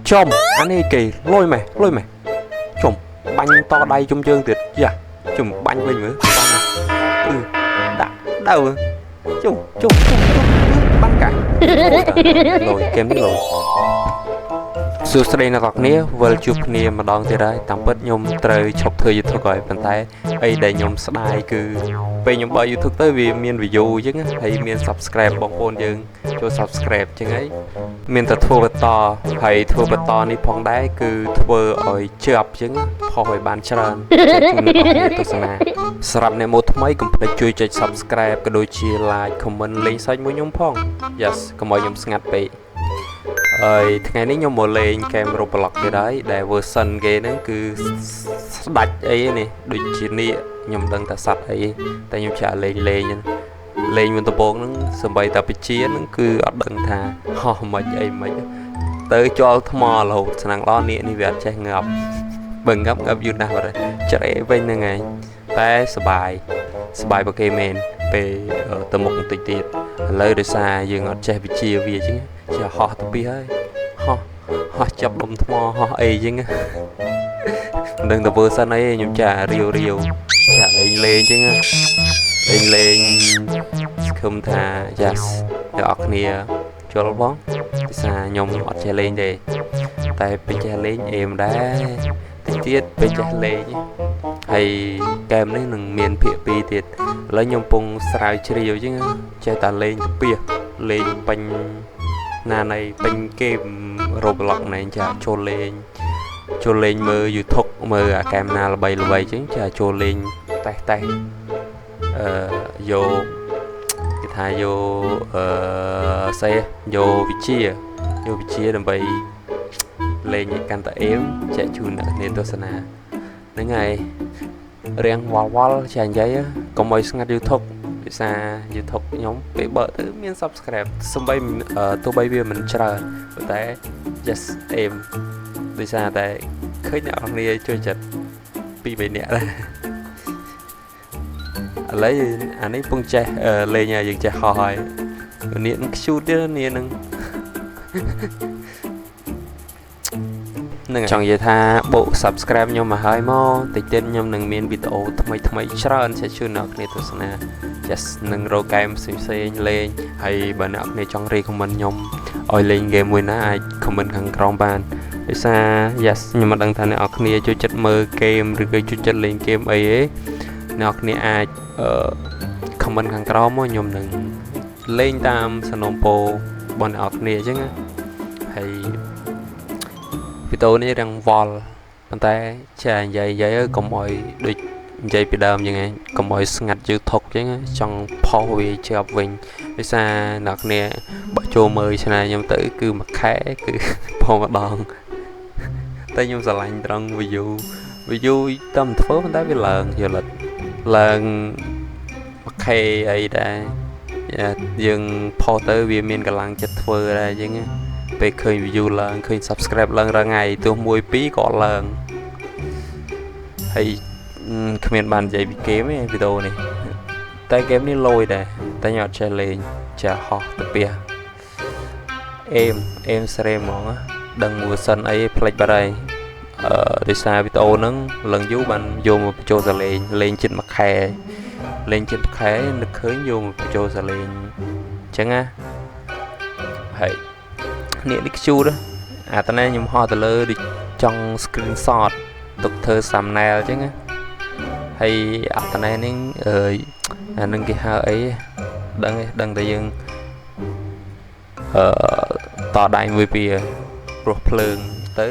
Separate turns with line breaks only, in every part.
chôm anh ấy kì lôi mày chôm banh to đây trong chương tiệt dạ chôm banh bên nữa đã đâu chôm banh cả lôi kem đi lôiสุดท้ายนักเนี้ยวัลจุบเนียมาดองที่ได้ตามเปิดยมเตยชกเธออยู่ทุกก่อยเป็นไทยไอ้ได้ยมสไลด์คือไปยมบอยอยู่ทุกเตยวีเมียนวิวยังไงให้เมียน subscribe บางคนยังโจ subscribe ยังไงเมียนแต่ทัวร์ต่อให้ทัวร์ต่อนี่พองได้คือทัวร์อ่อยเชื่อมยังพอหอยบานเชิญจะจุนออกในตัวสนาสำหรับในโมทไม่ก็ไปช่วยใจ subscribe ก็โดยชีไลค์คอมเมนต์ลิงก์ใส่มือยมพอง yes ก็มายมสงัดไปថ្ងៃនេះខ្ញុំមកលេងហ្គេម Roblox គេដែរដែល version គេហ្នឹងគឺស្ដាច់អីនេះដូចជានេះខ្ញុំដឹងតែសัตว์អីតែខ្ញុំចាក់លេងមិនដំបងហ្នឹងសម្បីតែបជាហ្នឹងគឺអត់ដឹងថាហោះមិនអីមិនទៅជាប់ថ្មរហូតឆ្នាំងឡនេះវាអត់ចេះងាប់បើងាប់យូរណាស់បាត់ហើយច្រេវិញហ្នឹងឯងតែសបាយបើគេមែនពេលទៅមុខបន្តិចទៀតឥឡូវដោយសារយើងអត់ចេះវិជាវាចឹងជាហោះទៅពីហើយហោះចាប់ដុំថ្មហោះអីចឹងមិនដឹងទៅវើសិនអីខ្ញុំចារាវចាលេងចឹងលេងសង្ឃឹមថាយ៉ាស់អ្នកនរគ្នាជល់បងភាសាខ្ញុំអត់ចេះលេងទេតែពេលចេះលេងអេមដែរតិចទៀតពេលចេះលេងហើយហ្គេមនេះនឹងមានភាគ2ទៀតឥឡូវខ្ញុំពងស្រាវជ្រាវចឹងចេះតែលេងទៅពីលេងបាញ់ណានៃពេញគេម Roblox nàyចាចូលលេងមើល YouTube មើលអាហ្គេមណាល្បីចឹងចាចូលលេងតេះយកគេថាយកសេយកវិជាដើម្បីលេងឲ្យកាន់តែអេមចែកជូនអ្នកនាងទស្សនាហ្នឹងហើយរៀងវល់ចានិយាយកុំឲ្យស្ងាត់ YouTube ភាសា YouTube ខ្ញុំពេលបើកទៅមាន subscribe សំបីទោះបីវាមិនច្រើនតែ just aim ដោយសារតែឃើញអ្នកនរគ្នាជួយចិត្ត2-3នាក់ដែរឥឡូវអានេះពងចេះលេងយើងចេះហោះហើយនាងខ្ជូតទៀតនាងនឹងចង់និយាយថាបូក subscribe ខ្ញុំមកហើយមកតិចទៀតខ្ញុំនឹងមានវីដេអូថ្មីច្រើនsẽជូនអ្នកគ្នាទស្សនា just នឹងរកហ្គេមផ្សេងលេងហើយបើអ្នកគ្នាចង់ recommend ខ្ញុំឲ្យលេងហ្គេមមួយណាអាច comment ខាងក្រោមបានដោយសារ yes ខ្ញុំមិនដឹងថាអ្នកគ្នាចូលចិត្តមើលហ្គេមឬក៏ចូលចិត្តលេងហ្គេមអីទេអ្នកគ្នាអាច comment ខាងក្រោមមកខ្ញុំនឹងលេងតាមសំណូមពររបស់អ្នកគ្នាអញ្ចឹងហើយវីដេអូនេះរៀងវល់ប៉ុន្តែចានិយាយកុំឲ្យដូចនិយាយពីដើមយ៉ាងហ្នឹងកុំឲ្យស្ងាត់YouTubeអញ្ចឹងចង់ផុសវាជាប់វិញដោយសារអ្នកគ្នាបើចូលមើលឆ្នាំខ្ញុំទៅគឺមួយខែគឺផុសម្ដងតែខ្ញុំស្រឡាញ់ត្រង់ view តាមធ្វើប៉ុន្តែវាឡើងយល់ឡើងមួយខែអីដែរយើងផុសទៅវាមានកម្លាំងចិត្តធ្វើដែរអញ្ចឹងពេលឃើញ view ឡើងឃើញ subscribe ឡើងរាល់ថ្ងៃទោះ1 2ក៏ឡើងហើយគ្មានបាននិយាយពីហ្គេមទេវីដេអូនេះតែហ្គេមនេះលយដែរតែខ្ញុំអត់ចេះលេងចាហោះទៅពីអេមស្រេហ្មងដឹង version អីផ្លេចបាត់ហើយដោយសារវីដេអូហ្នឹងឡើងយូរបានយកមកបញ្ចូលសលេងលេងជិតមួយខែនឹកឃើញយកមកបញ្ចូលសលេងអញ្ចឹងណាហើយនេះខ្ជូតអាតើខ្ញុំហោះទៅលើដូចចង់ screenshot ទុកធ្វើ thumbnail អញ្ចឹងណាហើយអត្តន័យនេះអានឹងគេហៅអីដឹងតែយើងតដៃមួយពីព្រោះភ្លើងទៅ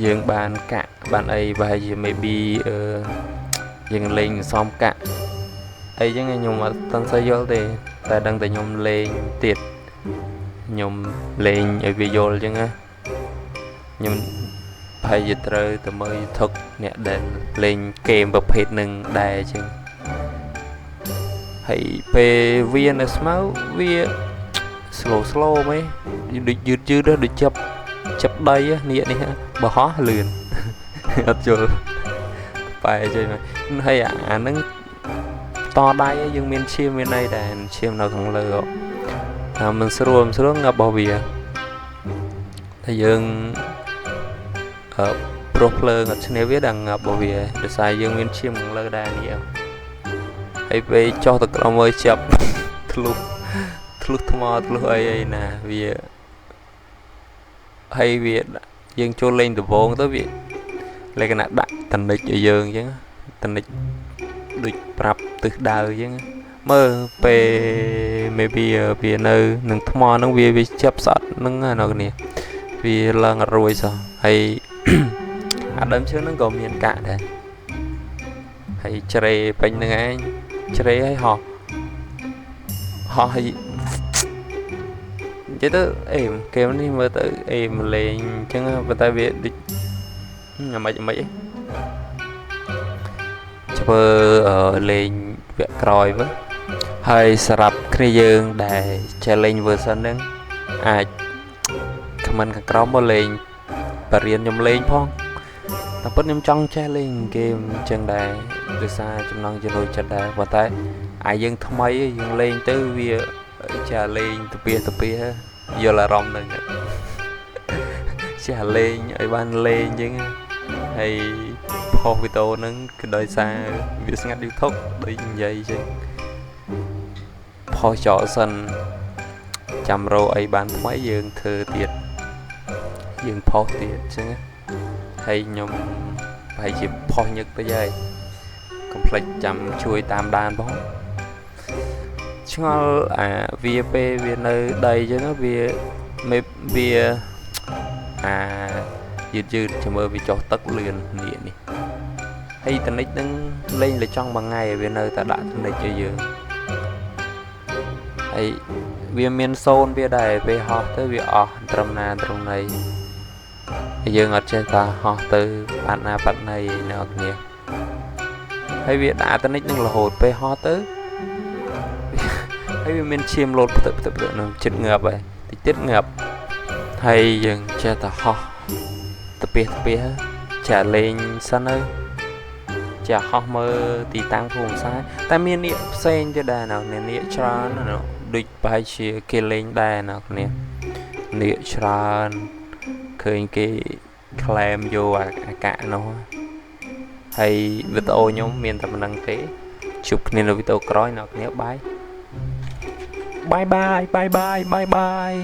យើងបានកាក់បានអីប្រហែលជា maybe យើងលេងសំកាក់អីចឹងខ្ញុំអត់តន់ស្អីយល់ទេតែដឹងតែខ្ញុំលេងទៀតខ្ញុំលេងឲ្យវាយល់ចឹងណាខ្ញុំប្រហែលជាត្រូវទៅមើល YouTube អ្នកដែលលេងហ្គេមប្រភេទនឹងដែរចឹងហើយពេលវានៅស្មៅវា slow ហ្មងដូចយឺតដូចចាប់ដៃនេះបើហោះលឿនអត់យល់បែរចេញមកហើយអាហ្នឹងតដៃយើងមានឈាមមានអីដែរឈាមនៅខាងលើថាមិនស្រួលងាប់របស់វា thì dương pro player ngặt trên viết đằng bởi vì để xài dương nguyên chiêm bằng lơ đa nhiều hay về cho thật là mới chập lúc thua lúc ấy nè vì hay việc dương cho lên từ vốn tới việc lấy cái nặng đặt tình địch ở dương chứ tình địch địch prap từ đầu chứ mơ về maybe vì nơi nâng thua nó vì chấp sát nâng nào nè vì là ngặt rồi sao hay đâm trước nó gồm hiện cả đấy hay chơi bánh nâng anh chơi hay họ hay chứ tớ em kêu đi mà tớ em lên chứ và ta biết đi nhà mấy chờ ở lên việc rồi với hơi sập khi dương để chơi lên vừa sân đứng mình cả có một lên và riêng nhom lên phong ta bất nhom trong chơi lên game chân đài từ xa trong năng cho đôi chân đài và tay ai dương thông mấy dương lên tới việc trả lên từ bia giờ là rong này trả lên ấy ban lên chứ hay phong video nó cái đời xa việc ngắt YouTube đấy vậy chứ phô cho sân chăm rô ấy ban mấy dương thừa tiệt dương phô tiệt chứ hay nhom phải chỉ phô nhất tới đây complete chăm chui tam đàn bó chứ VP về nơi đây cho nó về dư cho mơ vì cho tất liền nhẹ nè hay tình ích đứng lên là trong bằng ngày về nơi ta đã tình ích cho dương hay về miền sôn về đây về họ tới về trong này dương ở trên ta họ từ bạn này nào nhỉ hay việc đã tình ích đứng là hột về họ tới hay mình chìm lột tập nó chết ngập vậy thì tiết ngập hay dừng cho ta ho tập biệt trả lên sân ơi trả ho mơ thì tăng vùng sai ta miền địa sen cho đà nào nè địa cho nó địch bài chia kia lên đà nào nè địa cho khơi cái claim vô cả nó hay video nhóm miền tập năng tế chụp nên là video crói nào nếu bye bye